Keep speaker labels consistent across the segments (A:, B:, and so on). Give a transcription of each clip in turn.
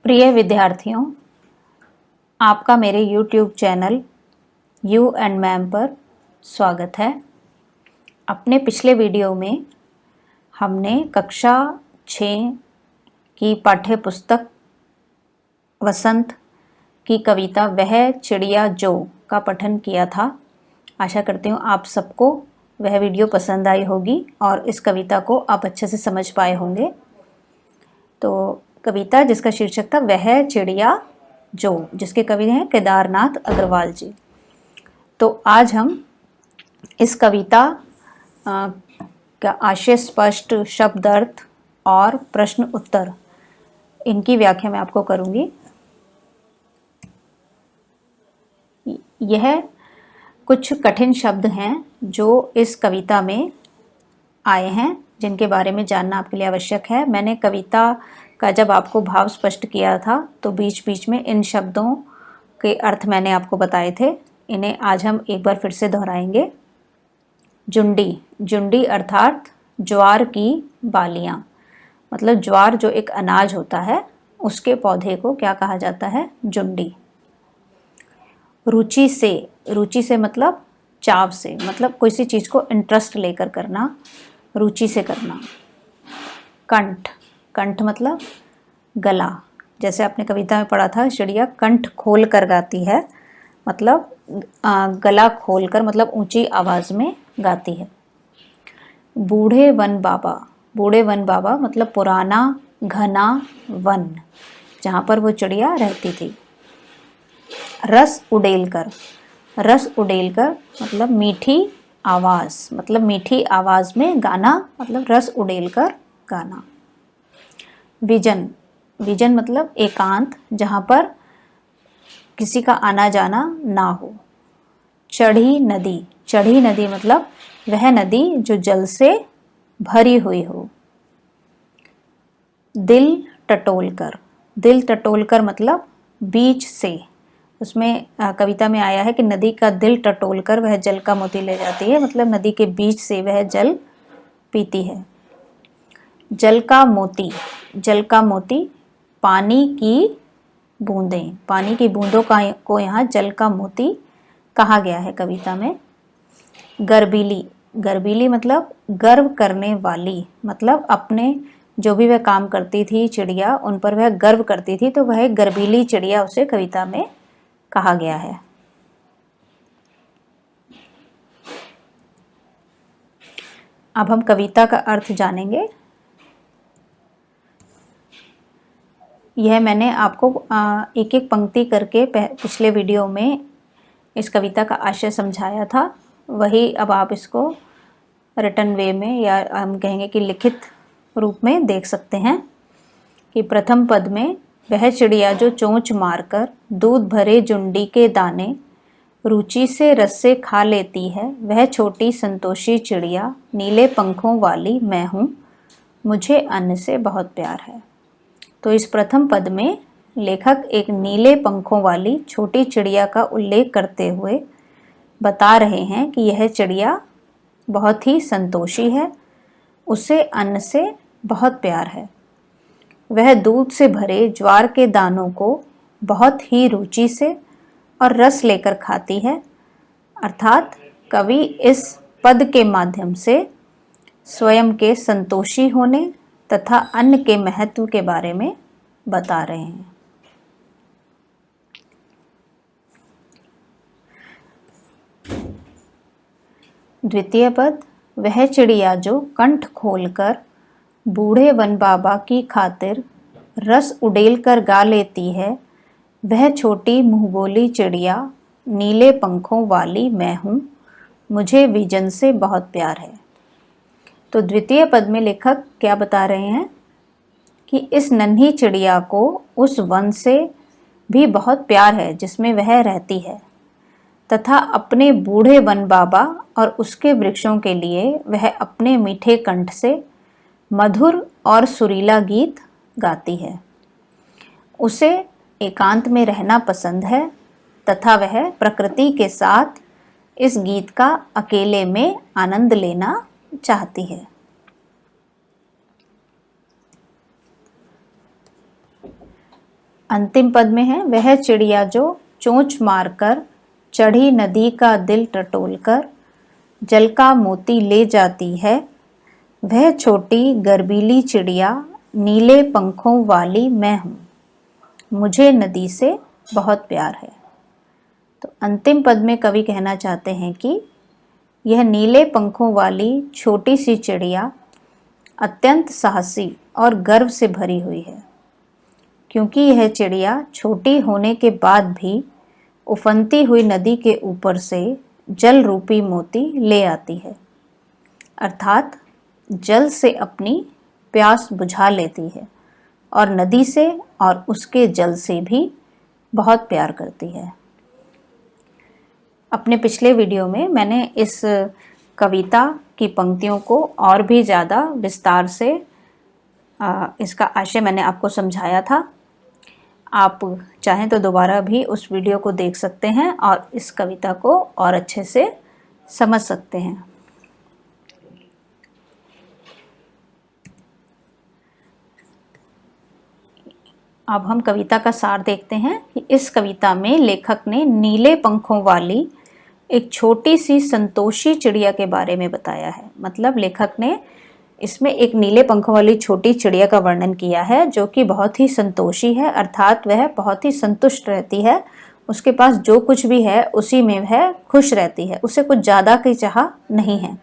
A: प्रिय विद्यार्थियों, आपका मेरे YouTube channel you and ma'am पर स्वागत है। अपने पिछले वीडियो में हमने कक्षा 6 की पाठ्य पुस्तक वसंत की कविता वह चिड़िया जो का पठन किया था। आशा करती हूँ आप सबको वह वीडियो पसंद आई होगी और इस कविता को आप अच्छे से समझ पाए होंगे। तो कविता जिसका शीर्षक था वह चिड़िया जो, जिसके कवि हैं केदारनाथ अग्रवाल जी। तो आज हम इस कविता का आशय स्पष्ट, शब्द अर्थ और प्रश्न उत्तर, इनकी व्याख्या मैं आपको करूंगी। यह कुछ कठिन शब्द हैं जो इस कविता में आए हैं, जिनके बारे में जानना आपके लिए आवश्यक है। मैंने कविता का जब आपको भाव स्पष्ट किया था तो बीच बीच में इन शब्दों के अर्थ मैंने आपको बताए थे। इन्हें आज हम एक बार फिर से दोहराएंगे। जुंडी, जुंडी अर्थात ज्वार की बालियां, मतलब ज्वार जो एक अनाज होता है उसके पौधे को क्या कहा जाता है? जुंडी। रुचि से, रुचि से मतलब चाव से, मतलब कोई सी चीज़ को इंटरेस्ट लेकर करना, रुचि से करना। कंठ, कंठ मतलब गला। जैसे आपने कविता में पढ़ा था चिड़िया कंठ खोल कर गाती है, मतलब गला खोलकर, मतलब ऊंची आवाज़ में गाती है। बूढ़े वन बाबा, बूढ़े वन बाबा मतलब पुराना घना वन जहाँ पर वो चिड़िया रहती थी। रस उडेलकर, रस उडेलकर मतलब मीठी आवाज़, मतलब मीठी आवाज़ में गाना, मतलब रस उडेलकर गाना। विजन, विजन मतलब एकांत, जहाँ पर किसी का आना जाना ना हो। चढ़ी नदी, चढ़ी नदी मतलब वह नदी जो जल से भरी हुई हो। दिल टटोलकर, दिल टटोलकर मतलब बीच से, उसमें कविता में आया है कि नदी का दिल टटोलकर वह जल का मोती ले जाती है, मतलब नदी के बीच से वह जल पीती है। जल का मोती, जल का मोती पानी की बूंदें, पानी की बूंदों को यहाँ जल का मोती कहा गया है कविता में। गर्बीली, गर्बीली मतलब गर्व करने वाली, मतलब अपने जो भी वह काम करती थी चिड़िया उन पर वह गर्व करती थी, तो वह गर्बीली चिड़िया उसे कविता में कहा गया है। अब हम कविता का अर्थ जानेंगे। यह मैंने आपको एक एक पंक्ति करके पिछले वीडियो में इस कविता का आशय समझाया था, वही अब आप इसको रिटन वे में, या हम कहेंगे कि लिखित रूप में देख सकते हैं। कि प्रथम पद में वह चिड़िया जो चोंच मारकर दूध भरे जुंडी के दाने रुचि से रस से खा लेती है, वह छोटी संतोषी चिड़िया नीले पंखों वाली मैं हूँ, मुझे अन्न से बहुत प्यार है। तो इस प्रथम पद में लेखक एक नीले पंखों वाली छोटी चिड़िया का उल्लेख करते हुए बता रहे हैं कि यह चिड़िया बहुत ही संतोषी है, उसे अन्न से बहुत प्यार है। वह दूध से भरे ज्वार के दानों को बहुत ही रुचि से और रस लेकर खाती है। अर्थात कवि इस पद के माध्यम से स्वयं के संतोषी होने तथा अन्न के महत्व के बारे में बता रहे हैं। द्वितीय पद, वह चिड़िया जो कंठ खोलकर बूढ़े वन बाबा की खातिर रस उडेल कर गा लेती है, वह छोटी मुंहबोली चिड़िया नीले पंखों वाली मैं हूँ, मुझे विजन से बहुत प्यार है। तो द्वितीय पद में लेखक क्या बता रहे हैं कि इस नन्ही चिड़िया को उस वन से भी बहुत प्यार है जिसमें वह रहती है, तथा अपने बूढ़े वन बाबा और उसके वृक्षों के लिए वह अपने मीठे कंठ से मधुर और सुरीला गीत गाती है। उसे एकांत में रहना पसंद है तथा वह प्रकृति के साथ इस गीत का अकेले में आनंद लेना चाहती है। अंतिम पद में है, वह चिड़िया जो चोंच मारकर चढ़ी नदी का दिल टटोलकर जल का मोती ले जाती है, वह छोटी गर्बीली चिड़िया नीले पंखों वाली मैं हूँ, मुझे नदी से बहुत प्यार है। तो अंतिम पद में कवि कहना चाहते हैं कि यह नीले पंखों वाली छोटी सी चिड़िया अत्यंत साहसी और गर्व से भरी हुई है, क्योंकि यह चिड़िया छोटी होने के बाद भी उफनती हुई नदी के ऊपर से जल रूपी मोती ले आती है, अर्थात जल से अपनी प्यास बुझा लेती है और नदी से और उसके जल से भी बहुत प्यार करती है। अपने पिछले वीडियो में मैंने इस कविता की पंक्तियों को और भी ज़्यादा विस्तार से इसका आशय मैंने आपको समझाया था। आप चाहें तो दोबारा भी उस वीडियो को देख सकते हैं और इस कविता को और अच्छे से समझ सकते हैं। अब हम कविता का सार देखते हैं कि इस कविता में लेखक ने नीले पंखों वाली एक छोटी सी संतोषी चिड़िया के बारे में बताया है। मतलब लेखक ने इसमें एक नीले पंखों वाली छोटी चिड़िया का वर्णन किया है जो कि बहुत ही संतोषी है, अर्थात वह बहुत ही संतुष्ट रहती है। उसके पास जो कुछ भी है उसी में वह खुश रहती है, उसे कुछ ज़्यादा की चाह नहीं है।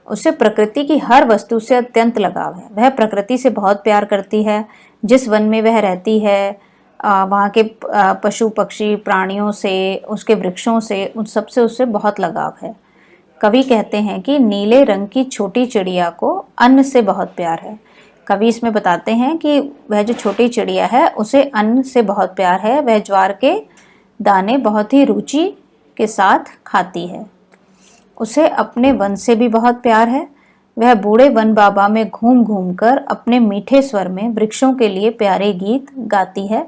A: उसे प्रकृति की हर वस्तु से अत्यंत लगाव है, वह प्रकृति से बहुत प्यार करती है। जिस वन में वह रहती है वहाँ के पशु पक्षी प्राणियों से, उसके वृक्षों से, उन सब से उससे बहुत लगाव है। कवि कहते हैं कि नीले रंग की छोटी चिड़िया को अन्न से बहुत प्यार है। कवि इसमें बताते हैं कि वह जो छोटी चिड़िया है उसे अन्न से बहुत प्यार है, वह ज्वार के दाने बहुत ही रुचि के साथ खाती है। उसे अपने वन से भी बहुत प्यार है, वह बूढ़े वन बाबा में घूम घूम कर अपने मीठे स्वर में वृक्षों के लिए प्यारे गीत गाती है।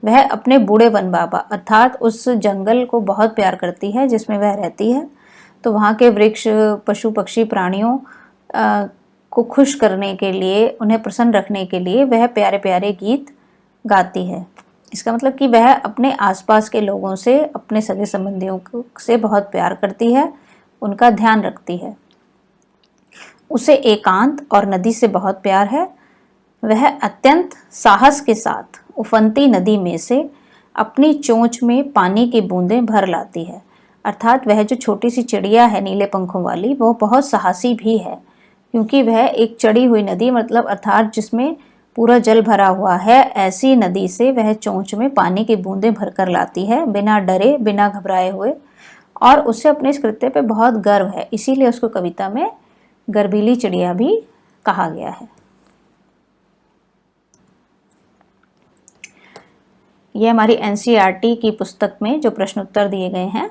A: वह अपने बूढ़े वन बाबा अर्थात उस जंगल को बहुत प्यार करती है जिसमें वह रहती है। तो वहाँ के वृक्ष, पशु पक्षी प्राणियों को खुश करने के लिए, उन्हें प्रसन्न रखने के लिए वह प्यारे प्यारे गीत गाती है। इसका मतलब कि वह अपने आसपास के लोगों से, अपने सगे संबंधियों से बहुत प्यार करती है, उनका ध्यान रखती है। उसे एकांत और नदी से बहुत प्यार है। वह अत्यंत साहस के साथ उफनती नदी में से अपनी चोंच में पानी की बूंदें भर लाती है, अर्थात वह जो छोटी सी चिड़िया है नीले पंखों वाली, वो बहुत साहसी भी है, क्योंकि वह एक चढ़ी हुई नदी मतलब अर्थात जिसमें पूरा जल भरा हुआ है, ऐसी नदी से वह चोंच में पानी की बूंदें भरकर लाती है, बिना डरे, बिना घबराए हुए। और उसे अपने इस कृत्य पे बहुत गर्व है, इसीलिए उसको कविता में गर्बीली चिड़िया भी कहा गया है। यह हमारी एनसीईआरटी की पुस्तक में जो प्रश्न उत्तर दिए गए हैं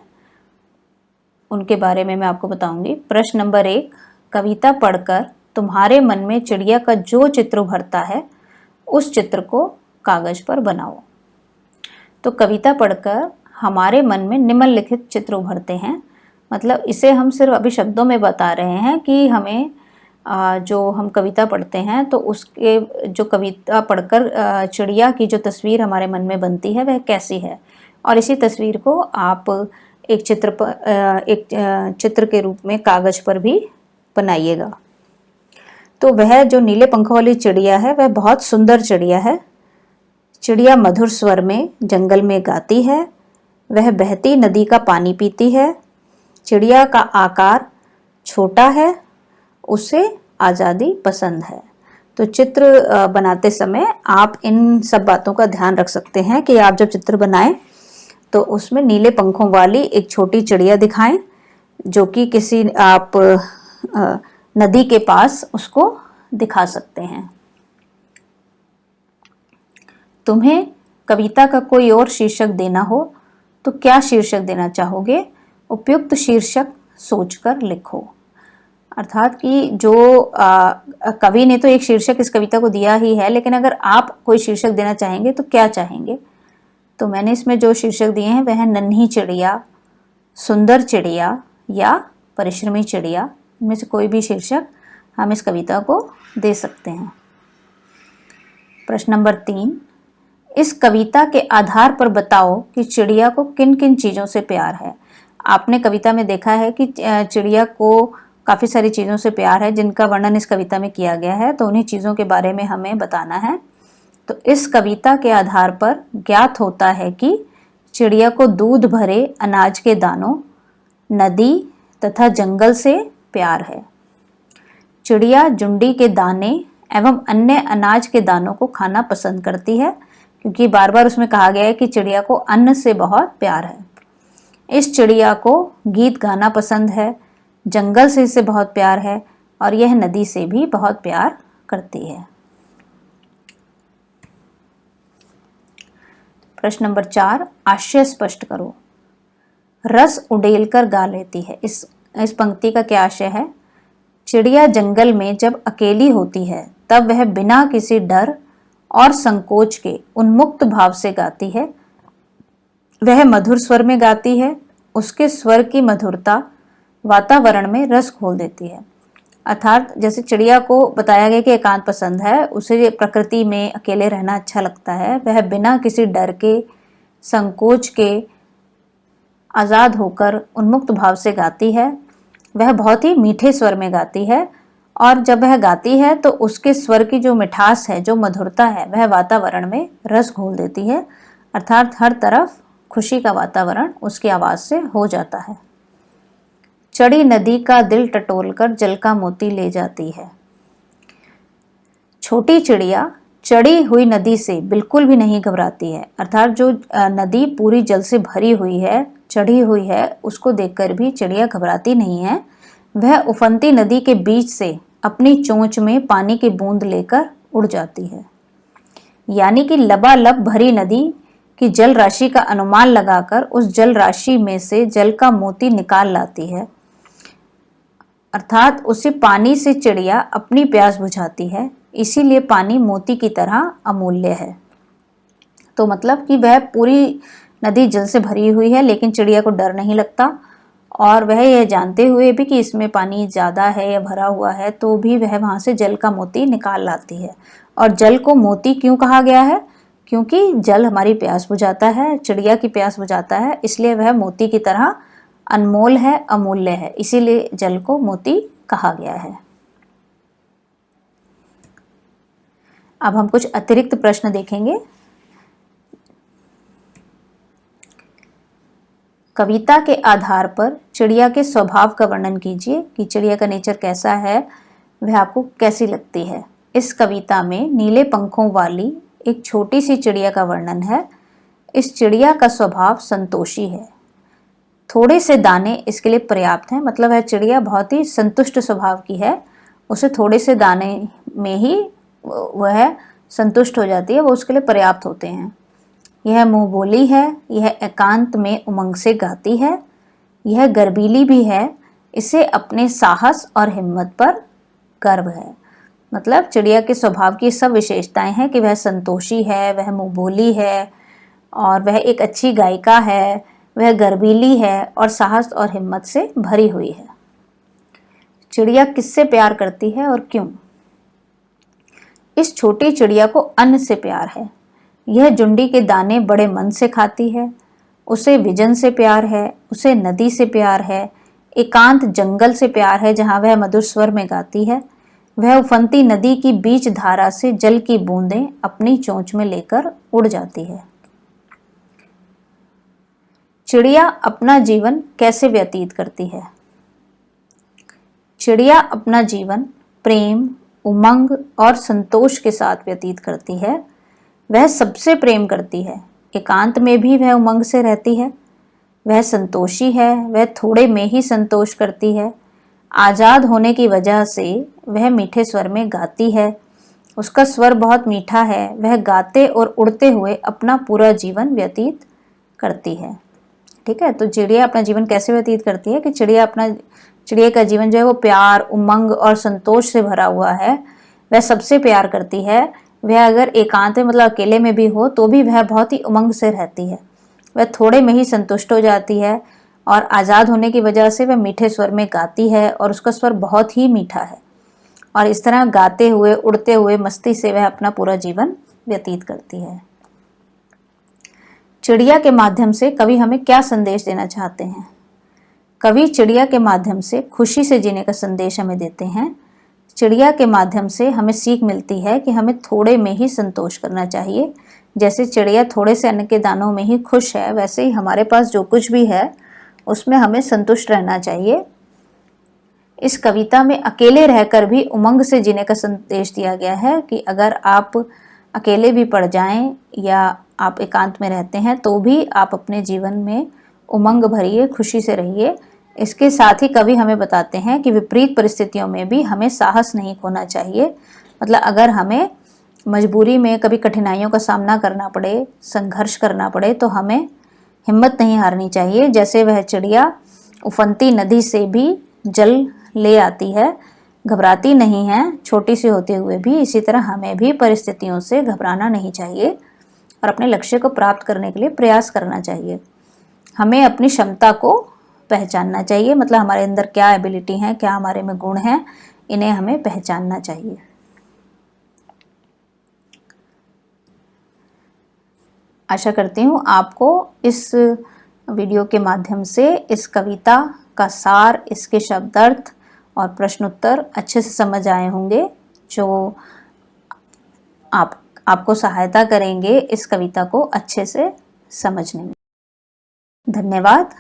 A: उनके बारे में मैं आपको बताऊंगी। प्रश्न नंबर 1, कविता पढ़कर तुम्हारे मन में चिड़िया का जो चित्र उभरता है उस चित्र को कागज पर बनाओ। तो कविता पढ़कर हमारे मन में निम्नलिखित चित्र उभरते हैं, मतलब इसे हम सिर्फ अभी शब्दों में बता रहे हैं कि हमें जो हम कविता पढ़ते हैं तो उसके जो कविता पढ़कर चिड़िया की जो तस्वीर हमारे मन में बनती है वह कैसी है, और इसी तस्वीर को आप एक चित्र के रूप में कागज पर भी बनाइएगा। तो वह जो नीले पंखों वाली चिड़िया है वह बहुत सुंदर चिड़िया है। चिड़िया मधुर स्वर में जंगल में गाती है, वह बहती नदी का पानी पीती है, चिड़िया का आकार छोटा है, उसे आज़ादी पसंद है। तो चित्र बनाते समय आप इन सब बातों का ध्यान रख सकते हैं कि आप जब चित्र बनाएं तो उसमें नीले पंखों वाली एक छोटी चिड़िया दिखाएं जो कि किसी आप नदी के पास उसको दिखा सकते हैं। तुम्हें कविता का कोई और शीर्षक देना हो तो क्या शीर्षक देना चाहोगे? उपयुक्त शीर्षक सोचकर लिखो। अर्थात कि जो कवि ने तो एक शीर्षक इस कविता को दिया ही है, लेकिन अगर आप कोई शीर्षक देना चाहेंगे तो क्या चाहेंगे? तो मैंने इसमें जो शीर्षक दिए हैं वह है नन्ही चिड़िया, सुंदर चिड़िया या परिश्रमी चिड़िया। इनमें से कोई भी शीर्षक हम इस कविता को दे सकते हैं। प्रश्न नंबर 3, इस कविता के आधार पर बताओ कि चिड़िया को किन किन चीज़ों से प्यार है। आपने कविता में देखा है कि चिड़िया को काफ़ी सारी चीज़ों से प्यार है जिनका वर्णन इस कविता में किया गया है, तो उन्हीं चीज़ों के बारे में हमें बताना है। तो इस कविता के आधार पर ज्ञात होता है कि चिड़िया को दूध भरे अनाज के दानों, नदी तथा जंगल से प्यार है। चिड़िया जुंडी के दाने एवं अन्य अनाज के दानों को खाना पसंद करती है, क्योंकि बार बार उसमें कहा गया है कि चिड़िया को अन्न से बहुत प्यार है। इस चिड़िया को गीत गाना पसंद है, जंगल से इसे बहुत प्यार है और यह नदी से भी बहुत प्यार करती है। प्रश्न नंबर 4, आशय स्पष्ट करो। रस उड़ेल कर गा लेती है, इस पंक्ति का क्या आशय है? चिड़िया जंगल में जब अकेली होती है तब वह बिना किसी डर और संकोच के उन्मुक्त भाव से गाती है। वह मधुर स्वर में गाती है, उसके स्वर की मधुरता वातावरण में रस घोल देती है। अर्थात जैसे चिड़िया को बताया गया कि एकांत पसंद है, उसे प्रकृति में अकेले रहना अच्छा लगता है, वह बिना किसी डर के, संकोच के, आज़ाद होकर उन्मुक्त भाव से गाती है। वह बहुत ही मीठे स्वर में गाती है और जब वह गाती है तो उसके स्वर की जो मिठास है, जो मधुरता है, वह वातावरण में रस घोल देती है। अर्थात हर तरफ खुशी का वातावरण उसकी आवाज़ से हो जाता है। चढ़ी नदी का दिल टटोलकर जल का मोती ले जाती है। छोटी चिड़िया चढ़ी हुई नदी से बिल्कुल भी नहीं घबराती है। अर्थात जो नदी पूरी जल से भरी हुई है, चढ़ी हुई है, उसको देखकर भी चिड़िया घबराती नहीं है। वह उफनती नदी के बीच से अपनी चोंच में पानी की बूंद लेकर उड़ जाती है। यानी कि लबालब भरी नदी की जल राशि का अनुमान लगाकर उस जल राशि में से जल का मोती निकाल लाती है। अर्थात उसी पानी से चिड़िया अपनी प्यास बुझाती है, इसीलिए पानी मोती की तरह अमूल्य है। तो मतलब कि वह पूरी नदी जल से भरी हुई है लेकिन चिड़िया को डर नहीं लगता और वह यह जानते हुए भी कि इसमें पानी ज़्यादा है या भरा हुआ है तो भी वह वहाँ से जल का मोती निकाल लाती है। और जल को मोती क्यों कहा गया है? क्योंकि जल हमारी प्यास बुझाता है, चिड़िया की प्यास बुझाता है, इसलिए वह मोती की तरह अनमोल है, अमूल्य है, इसीलिए जल को मोती कहा गया है। अब हम कुछ अतिरिक्त प्रश्न देखेंगे। कविता के आधार पर चिड़िया के स्वभाव का वर्णन कीजिए कि चिड़िया का नेचर कैसा है, वह आपको कैसी लगती है। इस कविता में नीले पंखों वाली एक छोटी सी चिड़िया का वर्णन है। इस चिड़िया का स्वभाव संतोषी है, थोड़े से दाने इसके लिए पर्याप्त हैं। मतलब वह चिड़िया बहुत ही संतुष्ट स्वभाव की है, उसे थोड़े से दाने में ही वह संतुष्ट हो जाती है, वो उसके लिए पर्याप्त होते हैं। यह मुँह बोली है, यह एकांत में उमंग से गाती है, यह गर्वीली भी है, इसे अपने साहस और हिम्मत पर गर्व है। मतलब चिड़िया के स्वभाव की सब विशेषताएं हैं कि वह संतोषी है, वह मुँह बोली है और वह एक अच्छी गायिका है, वह गर्वीली है और साहस और हिम्मत से भरी हुई है। चिड़िया किससे प्यार करती है और क्यों? इस छोटी चिड़िया को अन्न से प्यार है। यह जुंडी के दाने बड़े मन से खाती है। उसे विजन से प्यार है, उसे नदी से प्यार है, एकांत जंगल से प्यार है जहाँ वह मधुर स्वर में गाती है। वह उफनती नदी की बीच धारा से जल की बूंदें अपनी चोंच में लेकर उड़ जाती है। चिड़िया अपना जीवन कैसे व्यतीत करती है? चिड़िया अपना जीवन प्रेम, उमंग और संतोष के साथ व्यतीत करती है। वह सबसे प्रेम करती है, एकांत में भी वह उमंग से रहती है, वह संतोषी है, वह थोड़े में ही संतोष करती है। आज़ाद होने की वजह से वह मीठे स्वर में गाती है, उसका स्वर बहुत मीठा है। वह गाते और उड़ते हुए अपना पूरा जीवन व्यतीत करती है। ठीक है, तो चिड़िया अपना जीवन कैसे व्यतीत करती है कि चिड़िया का जीवन जो है वो प्यार, उमंग और संतोष से भरा हुआ है। वह सबसे प्यार करती है। वह अगर एकांत में मतलब अकेले में भी हो तो भी वह बहुत ही उमंग से रहती है। वह थोड़े में ही संतुष्ट हो जाती है और आज़ाद होने की वजह से वह मीठे स्वर में गाती है और उसका स्वर बहुत ही मीठा है। और इस तरह गाते हुए, उड़ते हुए, मस्ती से वह अपना पूरा जीवन व्यतीत करती है। चिड़िया के माध्यम से कवि हमें क्या संदेश देना चाहते हैं? कवि चिड़िया के माध्यम से खुशी से जीने का संदेश हमें देते हैं। चिड़िया के माध्यम से हमें सीख मिलती है कि हमें थोड़े में ही संतोष करना चाहिए। जैसे चिड़िया थोड़े से अन्न के दानों में ही खुश है, वैसे ही हमारे पास जो कुछ भी है उसमें हमें संतुष्ट रहना चाहिए। इस कविता में अकेले रहकर भी उमंग से जीने का संदेश दिया गया है कि अगर आप अकेले भी पड़ जाएं या आप एकांत में रहते हैं तो भी आप अपने जीवन में उमंग भरिए, खुशी से रहिए। इसके साथ ही कवि हमें बताते हैं कि विपरीत परिस्थितियों में भी हमें साहस नहीं खोना चाहिए। मतलब अगर हमें मजबूरी में कभी कठिनाइयों का सामना करना पड़े, संघर्ष करना पड़े, तो हमें हिम्मत नहीं हारनी चाहिए। जैसे वह चिड़िया उफनती नदी से भी जल ले आती है, घबराती नहीं है छोटी सी होते हुए भी, इसी तरह हमें भी परिस्थितियों से घबराना नहीं चाहिए और अपने लक्ष्य को प्राप्त करने के लिए प्रयास करना चाहिए। हमें अपनी क्षमता को पहचानना चाहिए, मतलब हमारे अंदर क्या एबिलिटी है, क्या हमारे में गुण हैं, इन्हें हमें पहचानना चाहिए। आशा करती हूँ आपको इस वीडियो के माध्यम से इस कविता का सार, इसके शब्दार्थ और प्रश्नोत्तर अच्छे से समझ आए होंगे, जो आपको सहायता करेंगे इस कविता को अच्छे से समझने में। धन्यवाद।